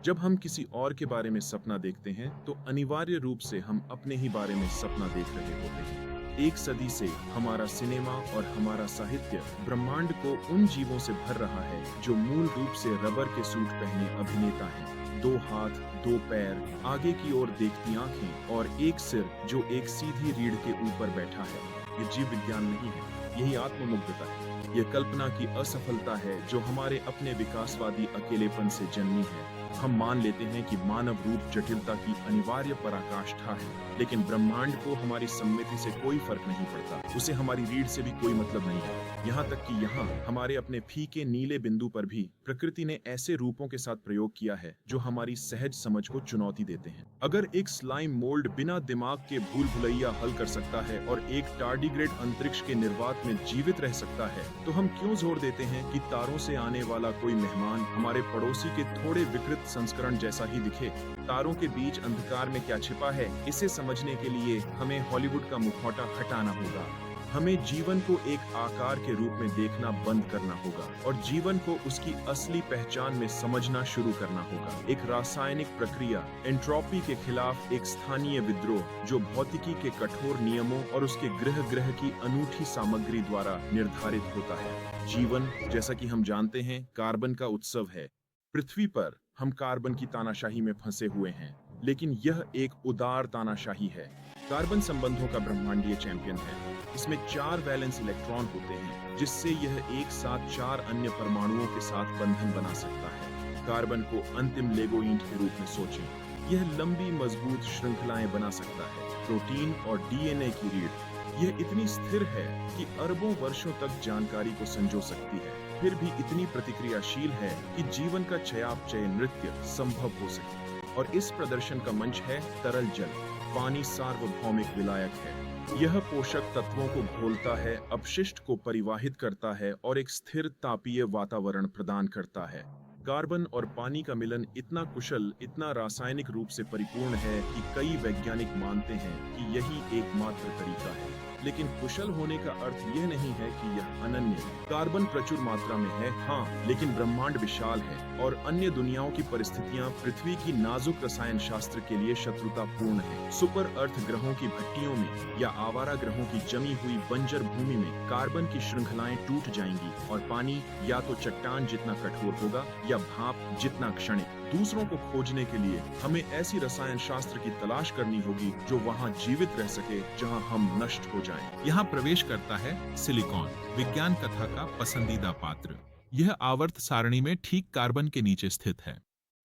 जब हम किसी और के बारे में सपना देखते हैं तो अनिवार्य रूप से हम अपने ही बारे में सपना देख रहे होते हैं। एक सदी से हमारा सिनेमा और हमारा साहित्य ब्रह्मांड को उन जीवों से भर रहा है जो मूल रूप से रबर के सूट पहने अभिनेता हैं। 2 हाथ, 2 पैर, आगे की ओर देखती आंखें और एक सिर जो एक सीधी रीढ़ के ऊपर बैठा है। ये जीव विज्ञान नहीं है, यही आत्ममुग्धता है। ये कल्पना की असफलता है जो हमारे अपने विकासवादी अकेलेपन से जन्मी है। हम मान लेते हैं कि मानव रूप जटिलता की अनिवार्य पराकाष्ठा है, लेकिन ब्रह्मांड को हमारी सम्मति से कोई फर्क नहीं पड़ता। उसे हमारी रीढ़ से भी कोई मतलब नहीं है। यहाँ तक कि यहाँ हमारे अपने फीके नीले बिंदु पर भी प्रकृति ने ऐसे रूपों के साथ प्रयोग किया है जो हमारी सहज समझ को चुनौती देते हैं। अगर एक स्लाइम मोल्ड बिना दिमाग के भूल भुलैया हल कर सकता है और एक टार्डिग्रेड अंतरिक्ष के निर्वात में जीवित रह सकता है, तो हम क्यों जोर देते हैं कि तारों से आने वाला कोई मेहमान हमारे पड़ोसी के थोड़े विकृत संस्करण जैसा ही दिखे। तारों के बीच अंधकार में क्या छिपा है, इसे समझने के लिए हमें हॉलीवुड का मुखौटा हटाना होगा। हमें जीवन को एक आकार के रूप में देखना बंद करना होगा और जीवन को उसकी असली पहचान में समझना शुरू करना होगा। एक रासायनिक प्रक्रिया एंट्रोपी के खिलाफ एक स्थानीय विद्रोह जो भौतिकी के कठोर नियमों और उसके ग्रह की अनूठी सामग्री द्वारा निर्धारित होता है। जीवन, जैसा कि हम जानते हैं, कार्बन का उत्सव है। पृथ्वी पर हम कार्बन की तानाशाही में फंसे हुए हैं, लेकिन यह एक उदार तानाशाही है। कार्बन संबंधों का ब्रह्मांडीय चैंपियन है। इसमें 4 वैलेंस इलेक्ट्रॉन होते हैं, जिससे यह एक साथ 4 अन्य परमाणुओं के साथ बंधन बना सकता है। कार्बन को अंतिम लेगो ईंट के रूप में सोचें। यह लंबी मजबूत श्रृंखलाएं बना सकता है, प्रोटीन और डीएनए की रीढ़। यह इतनी स्थिर है कि अरबों वर्षों तक जानकारी को संजो सकती है, फिर भी इतनी प्रतिक्रियाशील है कि जीवन का चयापचय नृत्य संभव हो सके। और इस प्रदर्शन का मंच है तरल जल। पानी सार्वभौमिक विलायक है। यह पोषक तत्वों को घोलता है, अपशिष्ट को परिवाहित करता है और एक स्थिर तापीय वातावरण प्रदान करता है। कार्बन और पानी का मिलन इतना कुशल, इतना रासायनिक रूप से परिपूर्ण है कि कई वैज्ञानिक मानते हैं कि यही एकमात्र तरीका है। लेकिन कुशल होने का अर्थ यह नहीं है कि यह अनन्य है। कार्बन प्रचुर मात्रा में है, हाँ, लेकिन ब्रह्मांड विशाल है और अन्य दुनियाओं की परिस्थितियां पृथ्वी की नाजुक रसायन शास्त्र के लिए शत्रुतापूर्ण है। सुपर अर्थ ग्रहों की भट्टियों में या आवारा ग्रहों की जमी हुई बंजर भूमि में कार्बन की श्रृंखलाएं टूट जाएंगी और पानी या तो चट्टान जितना कठोर होगा या भाप जितना क्षणिक। दूसरों को खोजने के लिए हमें ऐसी रसायन शास्त्र की तलाश करनी होगी जो वहाँ जीवित रह सके जहाँ हम नष्ट हो जाएं। यहाँ प्रवेश करता है सिलिकॉन, विज्ञान कथा का पसंदीदा पात्र। यह आवर्त सारणी में ठीक कार्बन के नीचे स्थित है।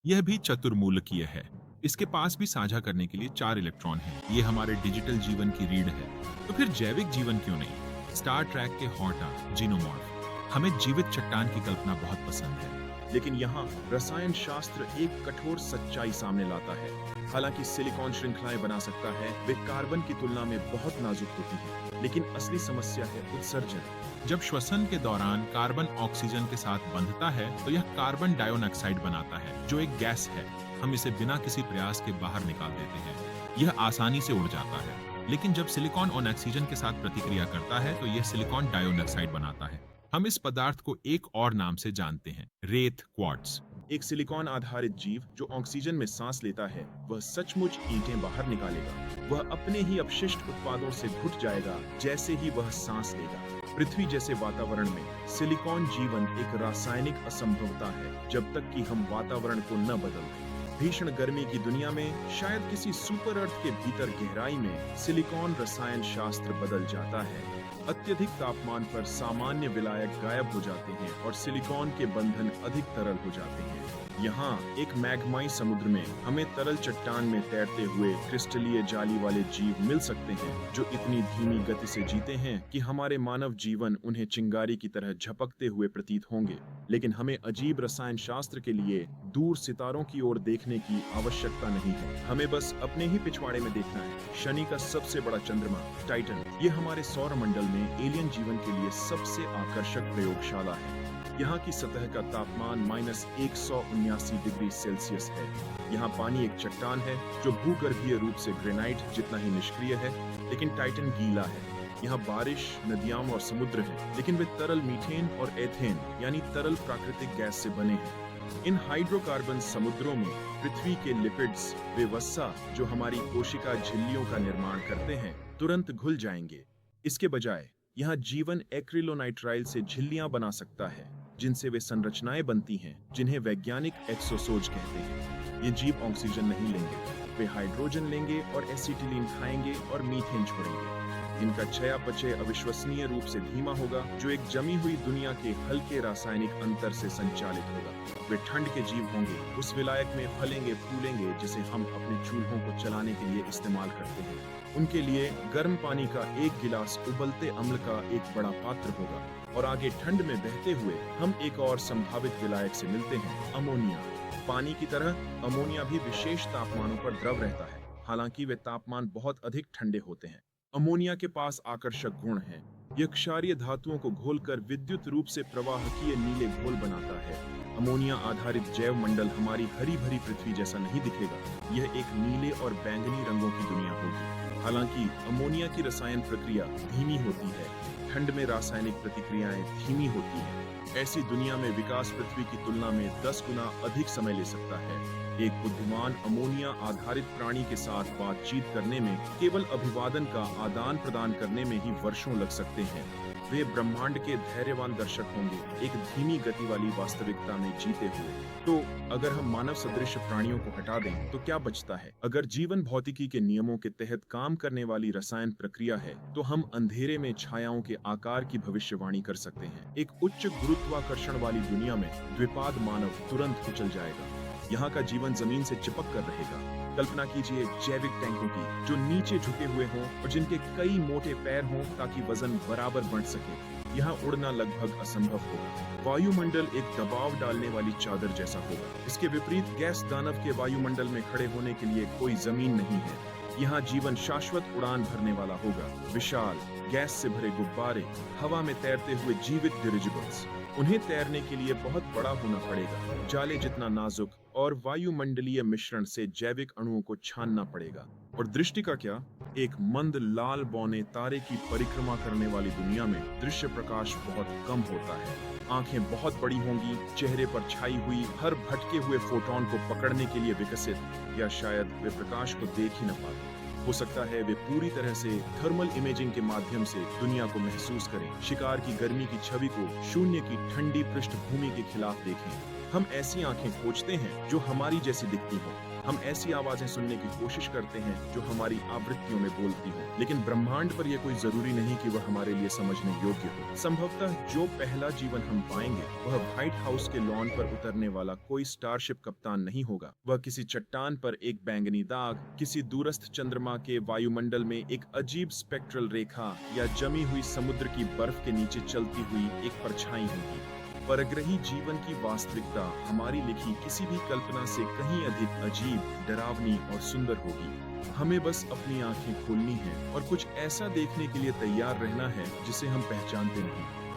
यह भी चतुर्मूलकीय है। इसके पास भी साझा करने के लिए 4 इलेक्ट्रॉन हैं। ये हमारे डिजिटल जीवन की रीढ़ है। तो फिर जैविक जीवन क्यों नहीं? स्टार ट्रैक के हॉर्टा, जीनोमॉर्फ, हमें जीवित चट्टान की कल्पना बहुत पसंद है। लेकिन यहाँ रसायन शास्त्र एक कठोर सच्चाई सामने लाता है। हालांकि सिलिकॉन श्रृंखलाएं बना सकता है, वे कार्बन की तुलना में बहुत नाजुक होती हैं। लेकिन असली समस्या है उत्सर्जन। जब श्वसन के दौरान कार्बन ऑक्सीजन के साथ बंधता है तो यह कार्बन डाइऑक्साइड बनाता है, जो एक गैस है। हम इसे बिना किसी प्रयास के बाहर निकाल देते हैं। यह आसानी से उड़ जाता है। लेकिन जब सिलिकॉन और ऑक्सीजन के साथ प्रतिक्रिया करता है तो यह सिलिकॉन डाइऑक्साइड बनाता है। हम इस पदार्थ को एक और नाम से जानते हैं, रेत क्वार्ट्ज। एक सिलिकॉन आधारित जीव जो ऑक्सीजन में सांस लेता है, वह सचमुच ईंटें बाहर निकालेगा। वह अपने ही अपशिष्ट उत्पादों से घुट जाएगा जैसे ही वह सांस लेगा। पृथ्वी जैसे वातावरण में सिलिकॉन जीवन एक रासायनिक असंभवता है जब तक कि हम वातावरण को न बदल दें। भीषण गर्मी की दुनिया में शायद किसी सुपर अर्थ के भीतर गहराई में सिलिकॉन रसायन शास्त्र बदल जाता है। अत्यधिक तापमान पर सामान्य विलायक गायब हो जाते हैं और सिलिकॉन के बंधन अधिक तरल हो जाते हैं। यहाँ एक मैग्माई समुद्र में हमें तरल चट्टान में तैरते हुए क्रिस्टलीय जाली वाले जीव मिल सकते हैं जो इतनी धीमी गति से जीते हैं कि हमारे मानव जीवन उन्हें चिंगारी की तरह झपकते हुए प्रतीत होंगे। लेकिन हमें अजीब रसायन शास्त्र के लिए दूर सितारों की ओर देखने की आवश्यकता नहीं है। हमें बस अपने ही पिछवाड़े में देखना है। शनि का सबसे बड़ा चंद्रमा टाइटन, ये हमारे सौर मंडल में एलियन जीवन के लिए सबसे आकर्षक प्रयोगशाला है। यहाँ की सतह का तापमान -179 डिग्री सेल्सियस है। यहाँ पानी एक चट्टान है जो भूगर्भीय रूप से ग्रेनाइट जितना ही निष्क्रिय है, लेकिन टाइटन गीला है। यहाँ बारिश, नदियाँ और समुद्र है, लेकिन वे तरल मीथेन और एथेन यानी तरल प्राकृतिक गैस से बने हैं। इन हाइड्रोकार्बन समुद्रों में पृथ्वी के लिपिड्स, वे वसा जो हमारी कोशिका झिल्लियों का निर्माण करते हैं, तुरंत घुल जाएंगे। इसके बजाय यहाँ जीवन एक्रिलोनाइट्राइल से झिल्लियां बना सकता है, जिनसे वे संरचनाएं बनती हैं जिन्हें वैज्ञानिक एक्सोसोज कहते हैं। ये जीव ऑक्सीजन नहीं लेंगे, वे हाइड्रोजन लेंगे और एसिटिलीन खाएंगे और मीथेन छोड़ेंगे। इनका चयापचय अविश्वसनीय रूप से धीमा होगा, जो एक जमी हुई दुनिया के हल्के रासायनिक अंतर से संचालित होगा। वे ठंड के जीव होंगे, उस विलायक में फलेंगे फूलेंगे जिसे हम अपने चूल्हों को चलाने के लिए इस्तेमाल करते हैं। उनके लिए गर्म पानी का एक गिलास उबलते अम्ल का एक बड़ा पात्र होगा, और आगे ठंड में बहते हुए हम एक और संभावित विलायक से मिलते हैं, अमोनिया। पानी की तरह अमोनिया भी विशेष तापमानों पर द्रव रहता है, हालांकि वे तापमान बहुत अधिक ठंडे होते हैं। अमोनिया के पास आकर्षक गुण हैं। यह क्षारीय धातुओं को घोलकर विद्युत रूप से प्रवाहकीय नीले घोल बनाता है। अमोनिया आधारित जैव मंडल हमारी हरी भरी पृथ्वी जैसा नहीं दिखेगा, यह एक नीले और बैंगनी रंगों की दुनिया होगी। हालांकि अमोनिया की रसायन प्रक्रिया धीमी होती है, ठंड में रासायनिक प्रतिक्रियाएं धीमी होती हैं। ऐसी दुनिया में विकास पृथ्वी की तुलना में 10 गुना अधिक समय ले सकता है। एक बुद्धिमान अमोनिया आधारित प्राणी के साथ बातचीत करने में, केवल अभिवादन का आदान प्रदान करने में ही वर्षों लग सकते हैं। वे ब्रह्मांड के धैर्यवान दर्शक होंगे, एक धीमी गति वाली वास्तविकता में जीते हुए। तो अगर हम मानव सदृश प्राणियों को हटा दें तो क्या बचता है? अगर जीवन भौतिकी के नियमों के तहत काम करने वाली रसायन प्रक्रिया है, तो हम अंधेरे में छायाओं के आकार की भविष्यवाणी कर सकते हैं। एक उच्च गुरुत्वाकर्षण वाली दुनिया में द्विपाद मानव तुरंत कुचल जाएगा। यहाँ का जीवन जमीन से चिपक कर रहेगा। कल्पना कीजिए जैविक टैंकों की, जो नीचे झुके हुए हों और जिनके कई मोटे पैर हों ताकि वजन बराबर बढ़ सके। यहाँ उड़ना लगभग असंभव होगा। वायुमंडल एक दबाव डालने वाली चादर जैसा होगा। इसके विपरीत गैस दानव के वायुमंडल में खड़े होने के लिए कोई जमीन नहीं है। यहाँ जीवन शाश्वत उड़ान भरने वाला होगा। विशाल गैस से भरे गुब्बारे, हवा में तैरते हुए जीवित डिरिजिबल्स। उन्हें तैरने के लिए बहुत बड़ा होना पड़ेगा, जाले जितना नाजुक, और वायुमंडलीय मिश्रण से जैविक अणुओं को छानना पड़ेगा। और दृष्टि का क्या? एक मंद लाल बौने तारे की परिक्रमा करने वाली दुनिया में दृश्य प्रकाश बहुत कम होता है। आंखें बहुत बड़ी होंगी, चेहरे पर छाई हुई हर भटके हुए फोटोन को पकड़ने के लिए विकसित, या शायद वे प्रकाश को देख ही न पाते। हो सकता है वे पूरी तरह से थर्मल इमेजिंग के माध्यम से दुनिया को महसूस करें, शिकार की गर्मी की छवि को शून्य की ठंडी पृष्ठभूमि के खिलाफ देखें। हम ऐसी आंखें खोजते हैं जो हमारी जैसी दिखती हों। हम ऐसी आवाजें सुनने की कोशिश करते हैं जो हमारी आवृत्तियों में बोलती हों। लेकिन ब्रह्मांड पर यह कोई जरूरी नहीं कि वह हमारे लिए समझने योग्य हो। संभवतः जो पहला जीवन हम पाएंगे वह व्हाइट हाउस के लॉन पर उतरने वाला कोई स्टारशिप कप्तान नहीं होगा। वह किसी चट्टान पर एक बैंगनी दाग, किसी दूरस्थ चंद्रमा के वायुमंडल में एक अजीब स्पेक्ट्रल रेखा, या जमी हुई समुद्र की बर्फ के नीचे चलती हुई एक परछाई होगी। परग्रही जीवन की वास्तविकता हमारी लिखी किसी भी कल्पना से कहीं अधिक अजीब, डरावनी और सुंदर होगी। हमें बस अपनी आंखें खोलनी है और कुछ ऐसा देखने के लिए तैयार रहना है जिसे हम पहचानते नहीं।